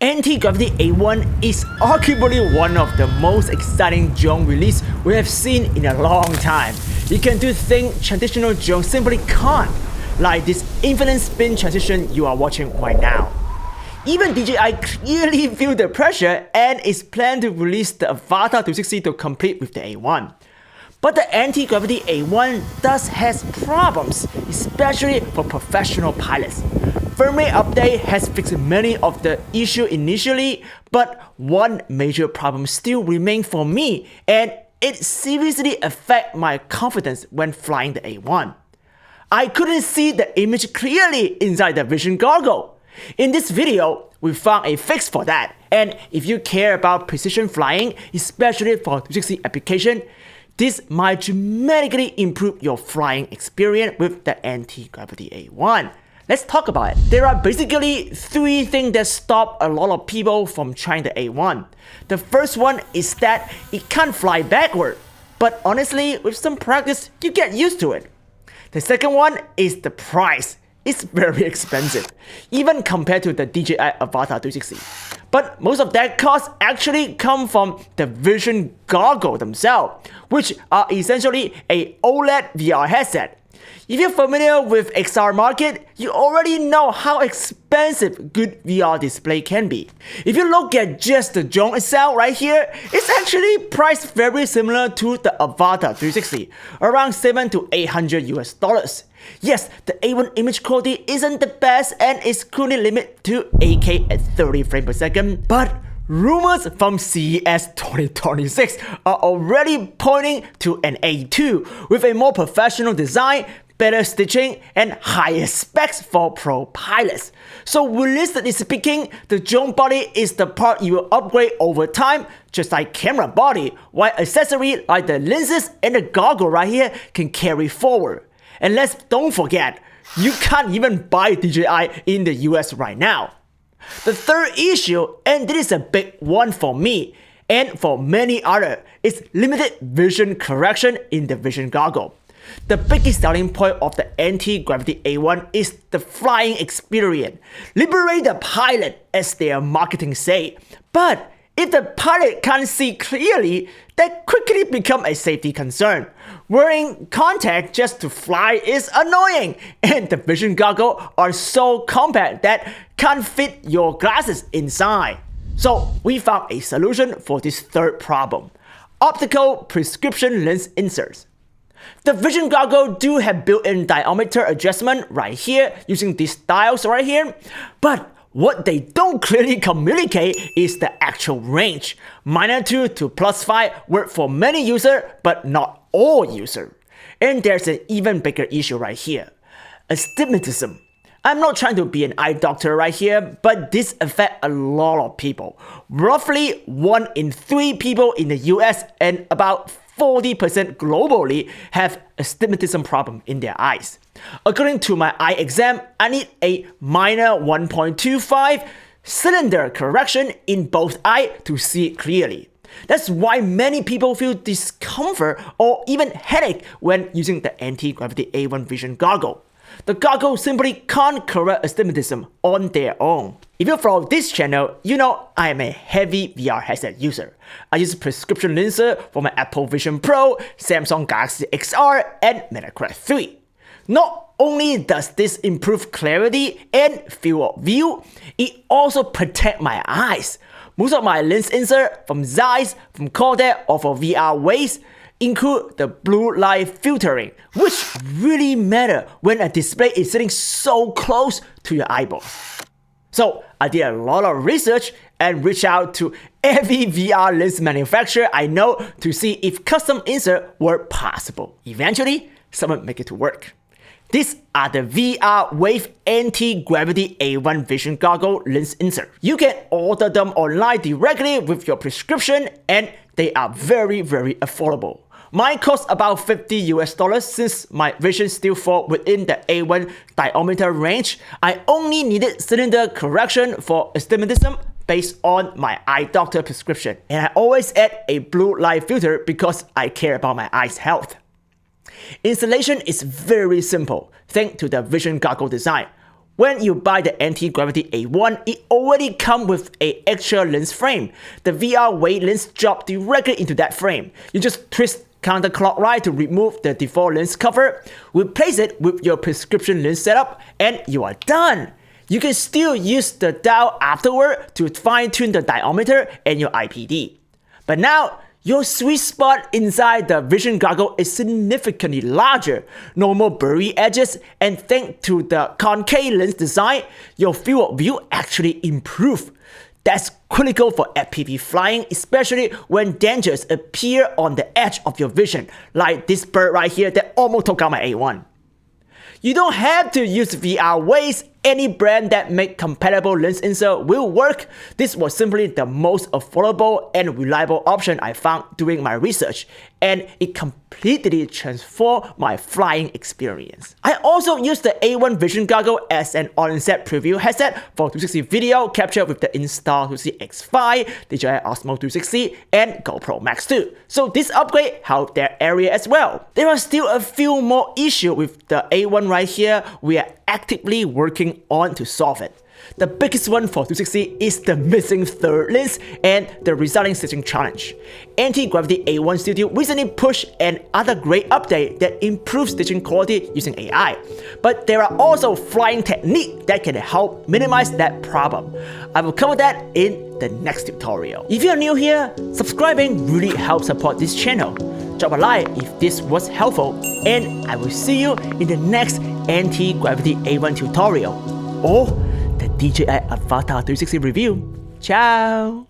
Antigravity A1 is arguably one of the most exciting drone release we have seen in a long time. It can do things traditional drones simply can't, like this infinite spin transition you are watching right now. Even DJI clearly feel the pressure and is planned to release the Avatar 360 to compete with the A1. But the Antigravity A1 does has problems, especially for professional pilots. Firmware update has fixed many of the issues initially, but one major problem still remains for me, and it seriously affects my confidence when flying the A1. I couldn't see the image clearly inside the Vision Goggle. In this video, we found a fix for that, and if you care about precision flying, especially for 360 application, this might dramatically improve your flying experience with the Antigravity A1. Let's talk about it. There are basically three things that stop a lot of people from trying the A1. The first one is that it can't fly backward, but honestly, with some practice, you get used to it. The second one is the price. It's very expensive, even compared to the DJI Avatar 360. But most of that cost actually come from the Vision Goggles themselves, which are essentially a OLED VR headset. If you're familiar with XR market, you already know how expensive good VR display can be. If you look at just the drone itself right here, it's actually priced very similar to the Avatar 360, around $700 to $800 US. Yes, the A1 image quality isn't the best and is currently limited to 8K at 30 frames per second, but rumors from CES 2026 are already pointing to an A2 with a more professional design, better stitching, and higher specs for pro pilots. So realistically speaking, the drone body is the part you will upgrade over time, just like camera body, while accessories like the lenses and the goggle right here can carry forward. And don't forget, you can't even buy DJI in the US right now. The third issue, and this is a big one for me and for many others, is limited vision correction in the Vision Goggle. The biggest selling point of the Antigravity A1 is the flying experience. Liberate the pilot, as their marketing say. But if the pilot can't see clearly, that quickly becomes a safety concern. Wearing contact just to fly is annoying, and the Vision Goggles are so compact that can't fit your glasses inside. So we found a solution for this third problem: optical prescription lens inserts. The Vision Goggles do have built-in diopter adjustment right here using these dials right here, but what they don't clearly communicate is the actual range. -2 to +5 work for many users, but not all users. And there's an even bigger issue right here: astigmatism. I'm not trying to be an eye doctor right here, but this affects a lot of people. Roughly 1 in 3 people in the US and about 40% globally have astigmatism problem in their eyes. According to my eye exam, I need a -1.25 cylinder correction in both eyes to see clearly. That's why many people feel discomfort or even headache when using the Antigravity A1 Vision Goggle. The goggle simply can't correct astigmatism on their own. If you follow this channel, you know I am a heavy VR headset user. I use prescription lenses for my Apple Vision Pro, Samsung Galaxy XR, and Meta Quest 3. Not only does this improve clarity and field of view, it also protects my eyes. Most of my lens inserts from Zeiss, from Kodak, or for VR waves include the blue light filtering, which really matter when a display is sitting so close to your eyeball. So I did a lot of research and reached out to every VR lens manufacturer I know to see if custom inserts were possible. Eventually, someone make it to work. These are the VR Wave Antigravity A1 Vision Goggle lens insert. You can order them online directly with your prescription, and they are very affordable. Mine cost about $50 US since my vision still fall within the A1 diopter range. I only needed cylinder correction for astigmatism based on my eye doctor prescription. And I always add a blue light filter because I care about my eyes health. Installation is very simple thanks to the Vision Goggle design. When you buy the Antigravity A1, it already comes with an extra lens frame. The VR weight lens drops directly into that frame. You just twist counterclockwise to remove the default lens cover, replace it with your prescription lens setup, and you are done. You can still use the dial afterward to fine-tune the diopter and your IPD. But now, your sweet spot inside the Vision Goggle is significantly larger, no more blurry edges, and thanks to the concave lens design, your field of view actually improves. That's critical for FPV flying, especially when dangers appear on the edge of your vision, like this bird right here that almost took out my A1. You don't have to use VR weights. Any brand that make compatible lens insert will work. This was simply the most affordable and reliable option I found doing my research, and it completely transformed my flying experience. I also used the A1 Vision Goggle as an on-set preview headset for 360 video capture with the install 360 X5, DJI Osmo 360, and GoPro Max 2. So this upgrade helped their area as well. There are still a few more issues with the A1 right here. We are actively working on to solve it. The biggest one for 360 is the missing third lens and the resulting stitching challenge. Antigravity A1 Studio recently pushed another great update that improves stitching quality using AI. But there are also flying techniques that can help minimize that problem. I will cover that in the next tutorial. If you are new here, subscribing really helps support this channel. Drop a like if this was helpful, and I will see you in the next Antigravity A1 tutorial or the DJI Avatar 360 review. Ciao!